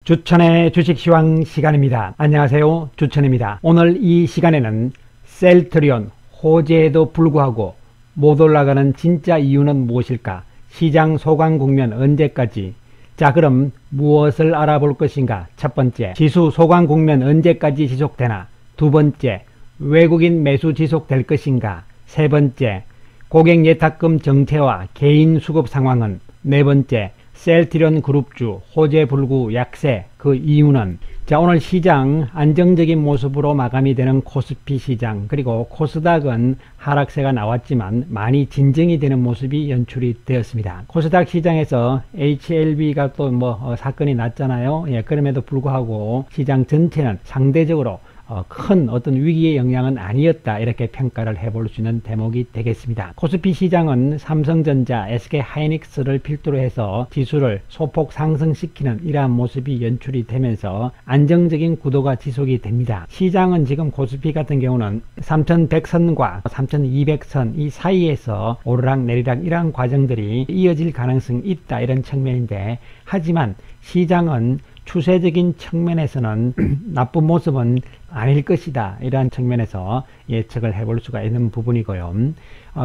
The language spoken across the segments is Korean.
주천의 주식시황 시간입니다. 안녕하세요, 주천입니다. 오늘 이 시간에는 셀트리온 호재에도 불구하고 못 올라가는 진짜 이유는 무엇일까? 시장 소강 국면 언제까지? 자, 그럼 무엇을 알아볼 것인가? 첫 번째, 지수 소강 국면 언제까지 지속되나? 두 번째, 외국인 매수 지속될 것인가? 세 번째, 고객 예탁금 정체와 개인 수급 상황은? 네 번째, 셀트리온 그룹주 호재 불구 약세, 그 이유는? 자, 오늘 시장 안정적인 모습으로 마감이 되는 코스피 시장, 그리고 코스닥은 하락세가 나왔지만 많이 진정이 되는 모습이 연출이 되었습니다. 코스닥 시장에서 HLB가 또 사건이 났잖아요. 예, 그럼에도 불구하고 시장 전체는 상대적으로 큰 어떤 위기의 영향은 아니었다, 이렇게 평가를 해볼 수 있는 대목이 되겠습니다. 코스피 시장은 삼성전자, SK하이닉스를 필두로 해서 지수를 소폭 상승시키는 이러한 모습이 연출이 되면서 안정적인 구도가 지속이 됩니다. 시장은 지금 코스피 같은 경우는 3100선과 3200선 이 사이에서 오르락 내리락 이러한 과정들이 이어질 가능성이 있다, 이런 측면인데, 하지만 시장은 추세적인 측면에서는 나쁜 모습은 아닐 것이다, 이러한 측면에서 예측을 해볼 수가 있는 부분이고요.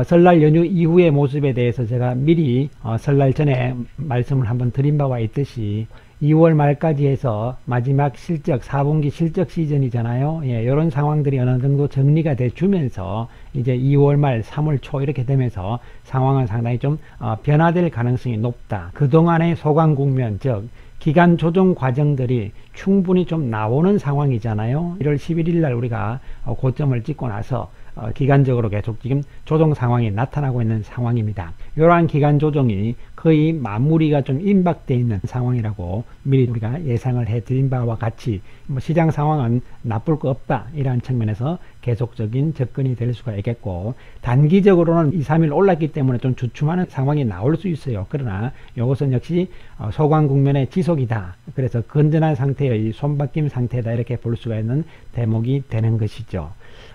설날 연휴 이후의 모습에 대해서 제가 미리 설날 전에 말씀을 한번 드린 바와 있듯이 2월 말까지 해서 마지막 실적, 4분기 실적 시즌이잖아요. 예, 이런 상황들이 어느 정도 정리가 돼 주면서 이제 2월 말, 3월 초 이렇게 되면서 상황은 상당히 좀 변화될 가능성이 높다. 그동안의 소강 국면, 즉 기간 조정 과정들이 충분히 좀 나오는 상황이잖아요. 1월 11일 날 우리가 고점을 찍고 나서 기간적으로 계속 지금 조정 상황이 나타나고 있는 상황입니다. 이러한 기간 조정이 거의 마무리가 좀 임박되어 있는 상황이라고 미리 우리가 예상을 해드린 바와 같이 시장 상황은 나쁠 거 없다, 이러한 측면에서 계속적인 접근이 될 수가 있겠고, 단기적으로는 2, 3일 올랐기 때문에 좀 주춤하는 상황이 나올 수 있어요. 그러나 이것은 역시 소강 국면의 지속이다, 그래서 건전한 상태의 손바뀜 상태다, 이렇게 볼 수가 있는 대목이 되는 것이죠.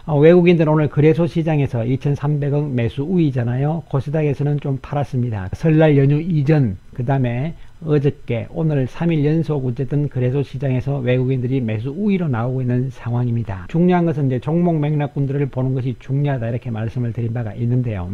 외국인들 오늘 거래소 시장에서 2300억 매수 우위잖아요. 코스닥에서는 좀 팔았습니다. 설날 연휴 이전, 그 다음에 어저께, 오늘 3일 연속 어쨌든 거래소 시장에서 외국인들이 매수 우위로 나오고 있는 상황입니다. 중요한 것은 이제 종목 맥락군들을 보는 것이 중요하다, 이렇게 말씀을 드린 바가 있는데요.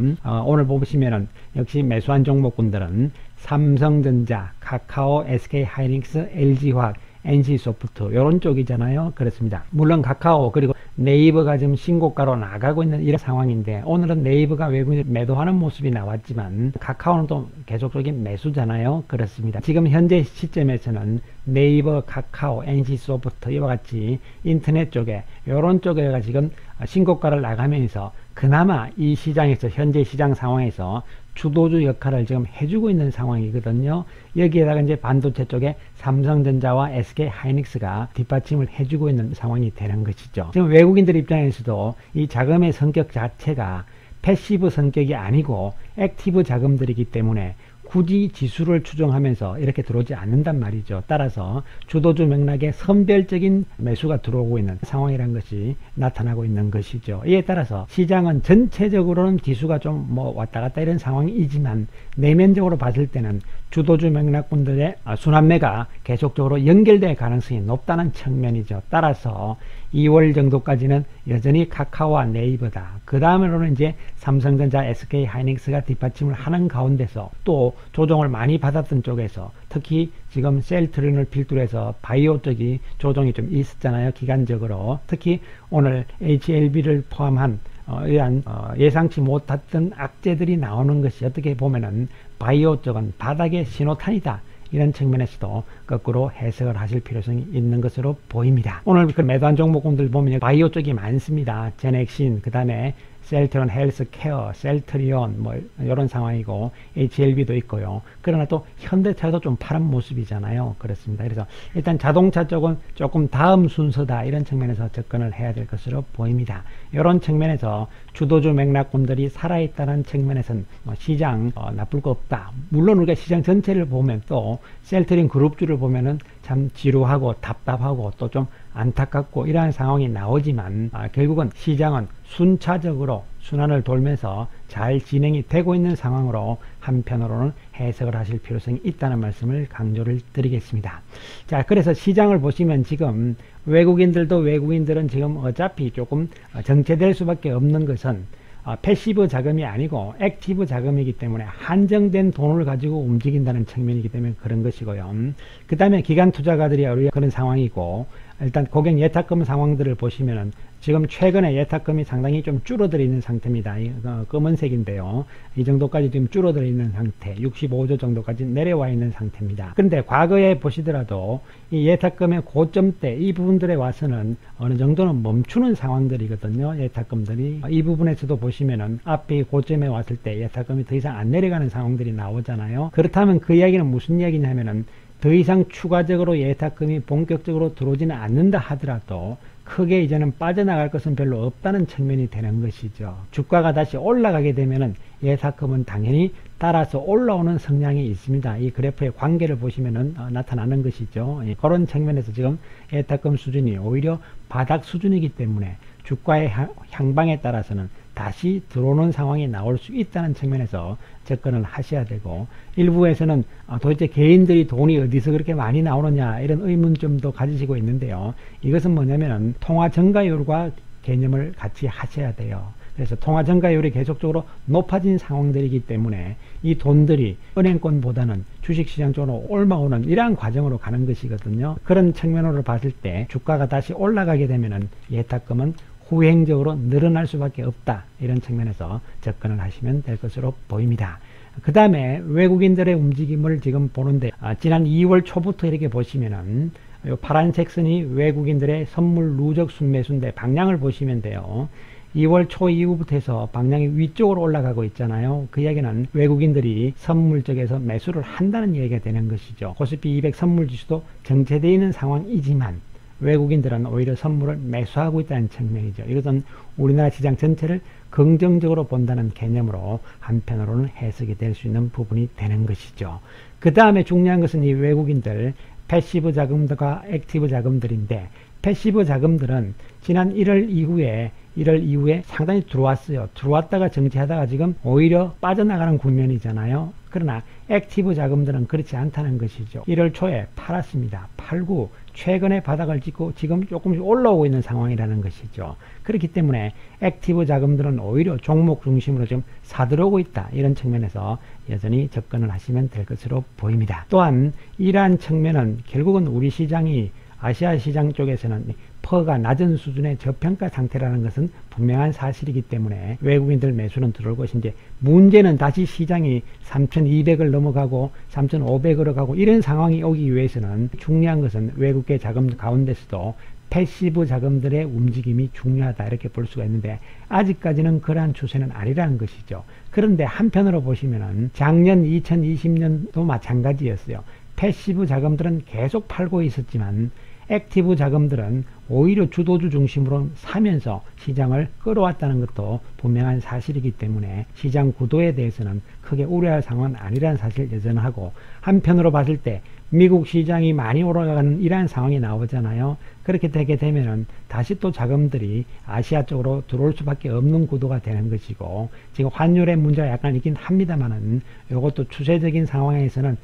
오늘 보시면은 역시 매수한 종목군들은 삼성전자, 카카오, SK하이닉스, LG화학, NC소프트 이런 쪽이잖아요. 그렇습니다. 물론 카카오 그리고 네이버가 지금 신고가로 나가고 있는 이런 상황인데, 오늘은 네이버가 외국인 매도하는 모습이 나왔지만 카카오는 또 계속적인 매수잖아요. 그렇습니다. 지금 현재 시점에서는 네이버, 카카오, NC소프트 이와 같이 인터넷 쪽에 이런 쪽에가 지금 신고가를 나가면서 그나마 이 시장에서, 현재 시장 상황에서 주도주 역할을 지금 해주고 있는 상황이거든요. 여기에다가 이제 반도체 쪽에 삼성전자와 SK하이닉스가 뒷받침을 해주고 있는 상황이 되는 것이죠. 지금 외국인들 입장에서도 이 자금의 성격 자체가 패시브 성격이 아니고 액티브 자금들이기 때문에 굳이 지수를 추종하면서 이렇게 들어오지 않는단 말이죠. 따라서 주도주 맥락에 선별적인 매수가 들어오고 있는 상황이라는 것이 나타나고 있는 것이죠. 이에 따라서 시장은 전체적으로는 지수가 좀 왔다 갔다 이런 상황이지만 내면적으로 봤을 때는 주도주 맥락분들의 순환매가 계속적으로 연결될 가능성이 높다는 측면이죠. 따라서 2월 정도까지는 여전히 카카오와 네이버다. 그 다음으로는 이제 삼성전자, SK하이닉스가 뒷받침을 하는 가운데서 또 조정을 많이 받았던 쪽에서 특히 지금 셀트리온을 필두로 해서 바이오 쪽이 조정이 좀 있었잖아요. 기간적으로. 특히 오늘 HLB를 포함한 이러한 예상치 못했던 악재들이 나오는 것이 어떻게 보면은 바이오 쪽은 바닥의 신호탄이다, 이런 측면에서도 거꾸로 해석을 하실 필요성이 있는 것으로 보입니다. 오늘 그 매도한 종목군들 보면 바이오 쪽이 많습니다. 제넥신, 그 다음에 셀트리온 헬스케어, 셀트리온 이런 상황이고 HLB도 있고요. 그러나 또 현대차도 좀 파란 모습이잖아요. 그렇습니다. 그래서 일단 자동차 쪽은 조금 다음 순서다, 이런 측면에서 접근을 해야 될 것으로 보입니다. 이런 측면에서 주도주 맥락군들이 살아있다는 측면에서는 시장 나쁠 거 없다. 물론 우리가 시장 전체를 보면 또 셀트리온 그룹주를 보면은 참 지루하고 답답하고 또 좀 안타깝고 이러한 상황이 나오지만 결국은 시장은 순차적으로 순환을 돌면서 잘 진행이 되고 있는 상황으로 한편으로는 해석을 하실 필요성이 있다는 말씀을 강조를 드리겠습니다. 자, 그래서 시장을 보시면 지금 외국인들은 지금 어차피 조금 정체될 수밖에 없는 것은 패시브 자금이 아니고 액티브 자금이기 때문에 한정된 돈을 가지고 움직인다는 측면이기 때문에 그런 것이고요. 그 다음에 기관 투자가들이 그런 상황이고, 일단 고객 예탁금 상황들을 보시면은 지금 최근에 예탁금이 상당히 좀 줄어들어 있는 상태입니다. 검은색인데요. 이 정도까지 지금 줄어들어 있는 상태, 65조 정도까지 내려와 있는 상태입니다. 그런데 과거에 보시더라도 이 예탁금의 고점대 이 부분들에 와서는 어느 정도는 멈추는 상황들이거든요. 예탁금들이 이 부분에서도 보시면은 앞에 고점에 왔을 때 예탁금이 더 이상 안 내려가는 상황들이 나오잖아요. 그렇다면 그 이야기는 무슨 이야기냐면은 더 이상 추가적으로 예탁금이 본격적으로 들어오지는 않는다 하더라도 크게 이제는 빠져나갈 것은 별로 없다는 측면이 되는 것이죠. 주가가 다시 올라가게 되면은 예탁금은 당연히 따라서 올라오는 성향이 있습니다. 이 그래프의 관계를 보시면은 나타나는 것이죠. 그런 측면에서 지금 예탁금 수준이 오히려 바닥 수준이기 때문에 주가의 향방에 따라서는 다시 들어오는 상황이 나올 수 있다는 측면에서 접근을 하셔야 되고, 일부에서는 도대체 개인들이 돈이 어디서 그렇게 많이 나오느냐 이런 의문점도 가지시고 있는데요. 이것은 뭐냐면은 통화 증가율과 개념을 같이 하셔야 돼요. 그래서 통화 증가율이 계속적으로 높아진 상황들이기 때문에 이 돈들이 은행권보다는 주식시장 쪽으로 올라오는 이러한 과정으로 가는 것이거든요. 그런 측면으로 봤을 때 주가가 다시 올라가게 되면은 예탁금은 후행적으로 늘어날 수밖에 없다, 이런 측면에서 접근을 하시면 될 것으로 보입니다. 그 다음에 외국인들의 움직임을 지금 보는데, 지난 2월 초부터 이렇게 보시면은 요 파란색 선이 외국인들의 선물 누적 순매수인데 방향을 보시면 돼요. 2월 초 이후부터 해서 방향이 위쪽으로 올라가고 있잖아요. 그 이야기는 외국인들이 선물 쪽에서 매수를 한다는 얘기가 되는 것이죠. 코스피 200 선물 지수도 정체되어 있는 상황이지만 외국인들은 오히려 선물을 매수하고 있다는 측면이죠. 이것은 우리나라 시장 전체를 긍정적으로 본다는 개념으로 한편으로는 해석이 될 수 있는 부분이 되는 것이죠. 그 다음에 중요한 것은 이 외국인들 패시브 자금들과 액티브 자금들인데, 패시브 자금들은 지난 1월 이후에 상당히 들어왔어요. 들어왔다가 정체하다가 지금 오히려 빠져나가는 국면이잖아요. 그러나 액티브 자금들은 그렇지 않다는 것이죠. 1월 초에 팔았습니다. 팔고 최근에 바닥을 찍고 지금 조금씩 올라오고 있는 상황이라는 것이죠. 그렇기 때문에 액티브 자금들은 오히려 종목 중심으로 지금 사들어오고 있다, 이런 측면에서 여전히 접근을 하시면 될 것으로 보입니다. 또한 이러한 측면은 결국은 우리 시장이 아시아 시장 쪽에서는 퍼가 낮은 수준의 저평가 상태라는 것은 분명한 사실이기 때문에 외국인들 매수는 들어올 것인데, 문제는 다시 시장이 3,200을 넘어가고 3,500으로 가고 이런 상황이 오기 위해서는 중요한 것은 외국계 자금 가운데서도 패시브 자금들의 움직임이 중요하다, 이렇게 볼 수가 있는데 아직까지는 그러한 추세는 아니라는 것이죠. 그런데 한편으로 보시면은 작년 2020년도 마찬가지였어요. 패시브 자금들은 계속 팔고 있었지만 액티브 자금들은 오히려 주도주 중심으로 사면서 시장을 끌어왔다는 것도 분명한 사실이기 때문에 시장 구도에 대해서는 크게 우려할 상황은 아니라는 사실 여전하고, 한편으로 봤을 때 미국 시장이 많이 올라가는 이러한 상황이 나오잖아요. 그렇게 되게 되면은 다시 또 자금들이 아시아 쪽으로 들어올 수밖에 없는 구도가 되는 것이고, 지금 환율의 문제가 약간 있긴 합니다만은 이것도 추세적인 상황에서는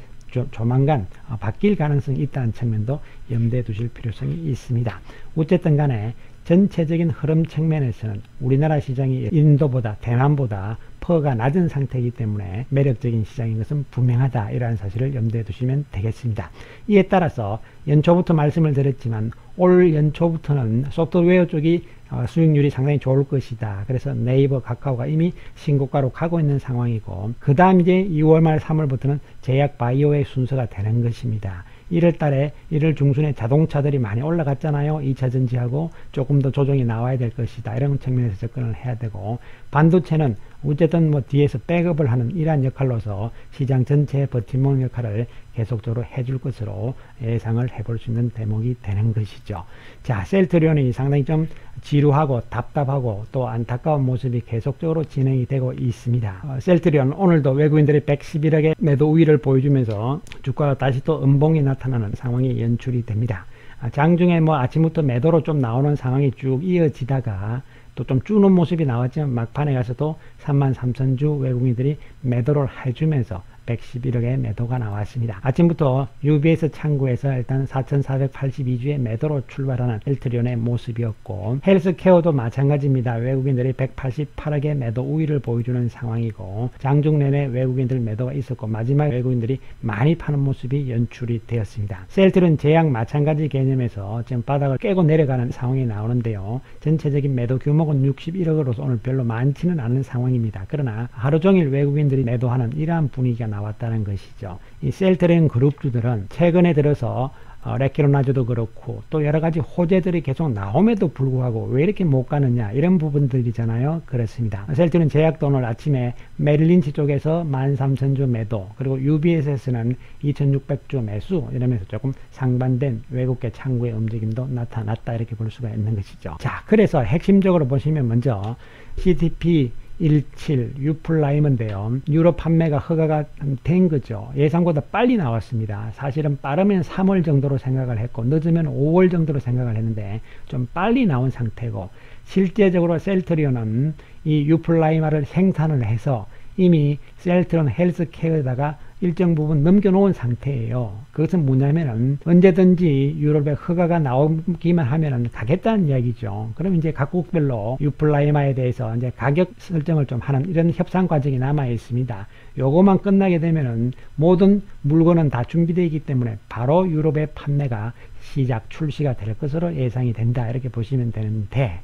조만간 바뀔 가능성이 있다는 측면도 염두에 두실 필요성이 있습니다. 어쨌든 간에 전체적인 흐름 측면에서는 우리나라 시장이 인도보다 대만보다 퍼가 낮은 상태이기 때문에 매력적인 시장인 것은 분명하다, 이러한 사실을 염두에 두시면 되겠습니다. 이에 따라서 연초부터 말씀을 드렸지만 올 연초부터는 소프트웨어 쪽이 수익률이 상당히 좋을 것이다. 그래서 네이버, 카카오가 이미 신고가로 가고 있는 상황이고, 그 다음 이제 2월 말 3월부터는 제약 바이오의 순서가 되는 것입니다. 1월 달에 1월 중순에 자동차들이 많이 올라갔잖아요. 2차 전지하고 조금 더 조정이 나와야 될 것이다, 이런 측면에서 접근을 해야 되고, 반도체는 어쨌든 뒤에서 백업을 하는 이러한 역할로서 시장 전체의 버팀목 역할을 계속적으로 해줄 것으로 예상을 해볼 수 있는 대목이 되는 것이죠. 자, 셀트리온이 상당히 좀 지루하고 답답하고 또 안타까운 모습이 계속적으로 진행이 되고 있습니다. 셀트리온 오늘도 외국인들이 111억의 매도 우위를 보여주면서 주가가 다시 또 음봉이 나타나는 상황이 연출이 됩니다. 장중에 뭐 아침부터 매도로 좀 나오는 상황이 쭉 이어지다가 또 좀 주는 모습이 나왔지만 막판에 가서도 33,000주 외국인들이 매도를 해주면서 111억의 매도가 나왔습니다. 아침부터 UBS 창구에서 일단 4,482주의 매도로 출발하는 셀트리온의 모습이었고, 헬스케어도 마찬가지입니다. 외국인들이 188억의 매도 우위를 보여주는 상황이고, 장중 내내 외국인들 매도가 있었고 마지막에 외국인들이 많이 파는 모습이 연출이 되었습니다. 셀트리온 제약 마찬가지 개념에서 지금 바닥을 깨고 내려가는 상황이 나오는데요. 전체적인 매도 규모는 61억으로서 오늘 별로 많지는 않은 상황입니다. 그러나 하루 종일 외국인들이 매도하는 이러한 분위기가 나왔다는 것이죠. 이 셀트리온 그룹주들은 최근에 들어서 레키로나즈도 그렇고 또 여러가지 호재들이 계속 나옴에도 불구하고 왜 이렇게 못 가느냐 이런 부분들이잖아요. 그렇습니다. 셀트리온 제약도 오늘 아침에 메릴린치 쪽에서 13,000주 매도, 그리고 UBS에서는 2,600주 매수, 이러면서 조금 상반된 외국계 창구의 움직임도 나타났다 이렇게 볼 수가 있는 것이죠. 자, 그래서 핵심적으로 보시면 먼저 CTP 17 유플라임인데요. 유럽 판매가 허가가 된 거죠. 예상보다 빨리 나왔습니다. 사실은 빠르면 3월 정도로 생각을 했고 늦으면 5월 정도로 생각을 했는데 좀 빨리 나온 상태고, 실제적으로 셀트리온은 이 유플라이마를 생산을 해서 이미 셀트리온 헬스케어에다가 일정 부분 넘겨놓은 상태예요. 그것은 뭐냐면은 언제든지 유럽에 허가가 나오기만 하면은 가겠다는 이야기죠. 그럼 이제 각국별로 유플라이마에 대해서 이제 가격 설정을 좀 하는 이런 협상 과정이 남아 있습니다. 요거만 끝나게 되면은 모든 물건은 다 준비되어 있기 때문에 바로 유럽의 판매가 시작 출시가 될 것으로 예상이 된다 이렇게 보시면 되는데,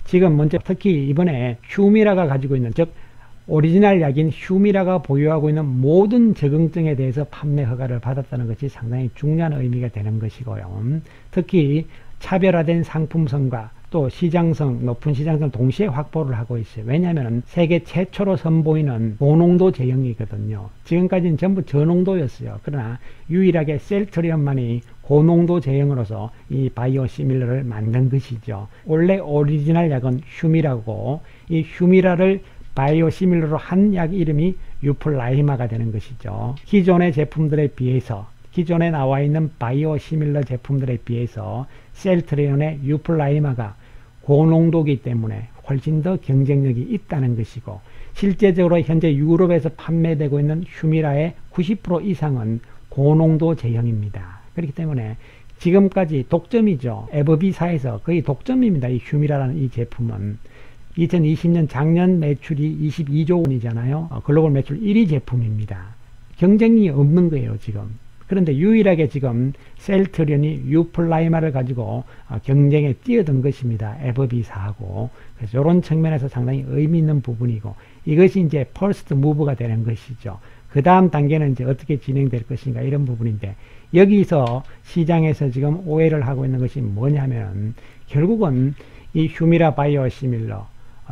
지금 먼저 특히 이번에 휴미라가 가지고 있는, 즉 오리지널 약인 휴미라가 보유하고 있는 모든 적응증에 대해서 판매 허가를 받았다는 것이 상당히 중요한 의미가 되는 것이고요. 특히 차별화된 상품성과 또 시장성, 높은 시장성을 동시에 확보를 하고 있어요. 왜냐하면 세계 최초로 선보이는 고농도 제형이거든요. 지금까지는 전부 저농도였어요. 그러나 유일하게 셀트리온만이 고농도 제형으로서 이 바이오 시밀러를 만든 것이죠. 원래 오리지널 약은 휴미라고, 이 휴미라를 바이오 시밀러로 한 약 이름이 유플라이마가 되는 것이죠. 기존의 제품들에 비해서, 기존에 나와 있는 바이오 시밀러 제품들에 비해서 셀트리온의 유플라이마가 고농도이기 때문에 훨씬 더 경쟁력이 있다는 것이고, 실제적으로 현재 유럽에서 판매되고 있는 휴미라의 90% 이상은 고농도 제형입니다. 그렇기 때문에 지금까지 독점이죠. 에버비사에서 거의 독점입니다. 이 휴미라라는 이 제품은 2020년 작년 매출이 22조 원이잖아요. 글로벌 매출 1위 제품입니다. 경쟁이 없는 거예요, 지금. 그런데 유일하게 지금 셀트리온이 유플라이마를 가지고 경쟁에 뛰어든 것입니다. 에버비사하고. 그래서 이런 측면에서 상당히 의미 있는 부분이고, 이것이 이제 퍼스트 무브가 되는 것이죠. 그 다음 단계는 이제 어떻게 진행될 것인가 이런 부분인데, 여기서 시장에서 지금 오해를 하고 있는 것이 뭐냐면, 결국은 이 휴미라 바이오 시밀러,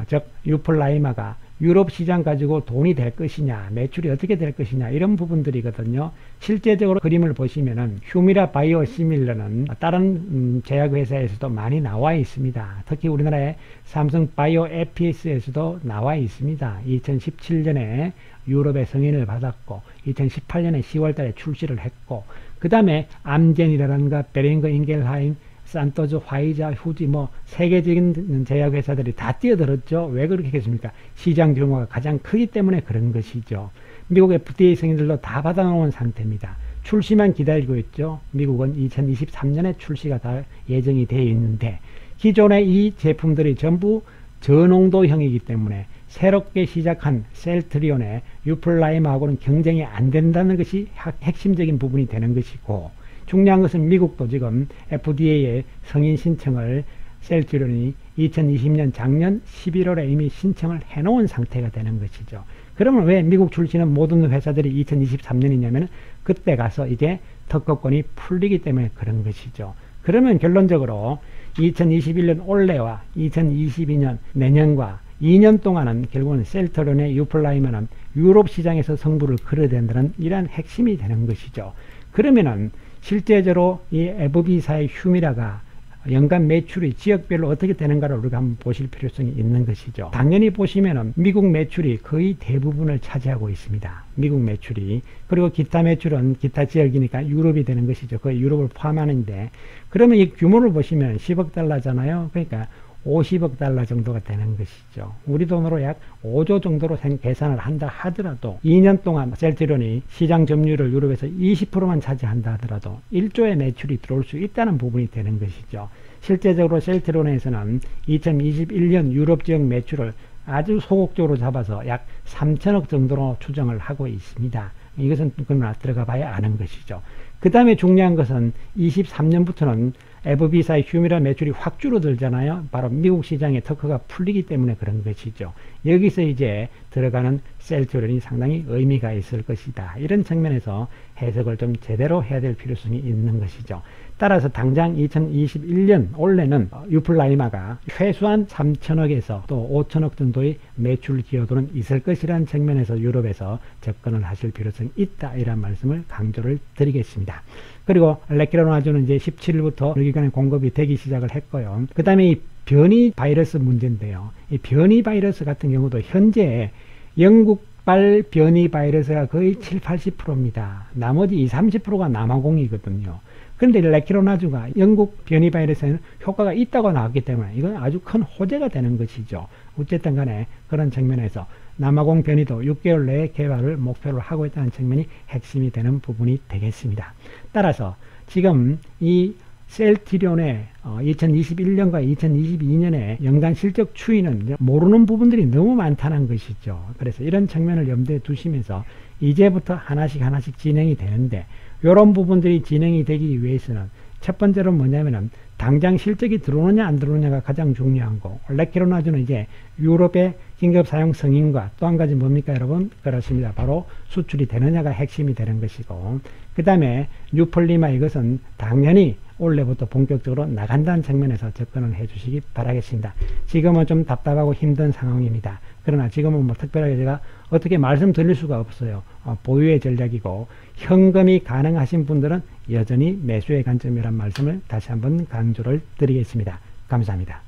즉 유플라이마가 유럽 시장 가지고 돈이 될 것이냐, 매출이 어떻게 될 것이냐 이런 부분들이거든요. 실제적으로 그림을 보시면은 휴미라 바이오 시밀러는 다른 제약회사에서도 많이 나와 있습니다. 특히 우리나라의 삼성 바이오 에피스에서도 나와 있습니다. 2017년에 유럽의 승인을 받았고 2018년에 10월 달에 출시를 했고, 그 다음에 암젠이라든가 베링거 인겔하임, 산토즈, 화이자, 후지, 뭐 세계적인 제약회사들이 다 뛰어들었죠. 왜 그렇게 했습니까? 시장 규모가 가장 크기 때문에 그런 것이죠. 미국 FDA 승인들도 다 받아놓은 상태입니다. 출시만 기다리고 있죠. 미국은 2023년에 출시가 다 예정이 되어 있는데, 기존의 이 제품들이 전부 저농도형이기 때문에 새롭게 시작한 셀트리온의 유플라임하고는 경쟁이 안 된다는 것이 핵심적인 부분이 되는 것이고, 중요한 것은 미국도 지금 FDA에 승인 신청을 셀트리온이 2020년 작년 11월에 이미 신청을 해놓은 상태가 되는 것이죠. 그러면 왜 미국 출시는 모든 회사들이 2023년이냐면 그때 가서 이제 특허권이 풀리기 때문에 그런 것이죠. 그러면 결론적으로 2021년 올해와 2022년 내년과 2년 동안은 결국은 셀트리온의 유플라이마는 유럽 시장에서 승부를 걸어야 된다는 이러한 핵심이 되는 것이죠. 그러면은 실제적으로 이 FB사의 휴미라가 연간 매출이 지역별로 어떻게 되는가를 우리가 한번 보실 필요성이 있는 것이죠. 당연히 보시면은 미국 매출이 거의 대부분을 차지하고 있습니다. 미국 매출이. 그리고 기타 매출은 기타 지역이니까 유럽이 되는 것이죠. 거의 유럽을 포함하는데, 그러면 이 규모를 보시면 10억 달러잖아요. 그러니까 50억 달러 정도가 되는 것이죠. 우리 돈으로 약 5조 정도로 계산을 한다 하더라도 2년 동안 셀트리온이 시장 점유율을 유럽에서 20%만 차지한다 하더라도 1조의 매출이 들어올 수 있다는 부분이 되는 것이죠. 실제적으로 셀트리온에서는 2021년 유럽 지역 매출을 아주 소극적으로 잡아서 약 3천억 정도로 추정을 하고 있습니다. 이것은 그러나 들어가 봐야 아는 것이죠. 그 다음에 중요한 것은 23년부터는 FB사의 휴미라 매출이 확 줄어들잖아요. 바로 미국 시장의 특허가 풀리기 때문에 그런 것이죠. 여기서 이제 들어가는 셀트리온이 상당히 의미가 있을 것이다. 이런 측면에서 해석을 좀 제대로 해야 될 필요성이 있는 것이죠. 따라서 당장 2021년 올해는 유플라이마가 최소한 3천억에서 또 5천억 정도의 매출 기여도는 있을 것이라는 측면에서 유럽에서 접근을 하실 필요성이 있다. 이런 말씀을 강조를 드리겠습니다. 그리고 레키로나주는 이제 17일부터 기간에 공급이 되기 시작을 했고요. 그 다음에 이 변이 바이러스 문제인데요. 이 변이 바이러스 같은 경우도 현재 영국발 변이 바이러스가 거의 70~80%입니다. 나머지 20~30%가 남아공이거든요. 그런데 레키로나주가 영국 변이 바이러스에는 효과가 있다고 나왔기 때문에 이건 아주 큰 호재가 되는 것이죠. 어쨌든 간에 그런 측면에서 남아공 변이도 6개월 내에 개발을 목표로 하고 있다는 측면이 핵심이 되는 부분이 되겠습니다. 따라서 지금 이 셀트리온의 2021년과 2022년의 연간 실적 추이는 모르는 부분들이 너무 많다는 것이죠. 그래서 이런 측면을 염두에 두시면서 이제부터 하나씩 진행이 되는데, 이런 부분들이 진행이 되기 위해서는 첫 번째로 뭐냐면은 당장 실적이 들어오느냐 안 들어오느냐가 가장 중요한 거. 레키로나주는 이제 유럽의 긴급 사용 승인과 또 한 가지 뭡니까 여러분? 그렇습니다. 바로 수출이 되느냐가 핵심이 되는 것이고, 그 다음에 뉴플리마 이것은 당연히 올해부터 본격적으로 나간다는 측면에서 접근을 해 주시기 바라겠습니다. 지금은 좀 답답하고 힘든 상황입니다. 그러나 지금은 뭐 특별하게 제가 어떻게 말씀드릴 수가 없어요. 보유의 전략이고 현금이 가능하신 분들은 여전히 매수의 관점이란 말씀을 다시 한번 강조를 드리겠습니다. 감사합니다.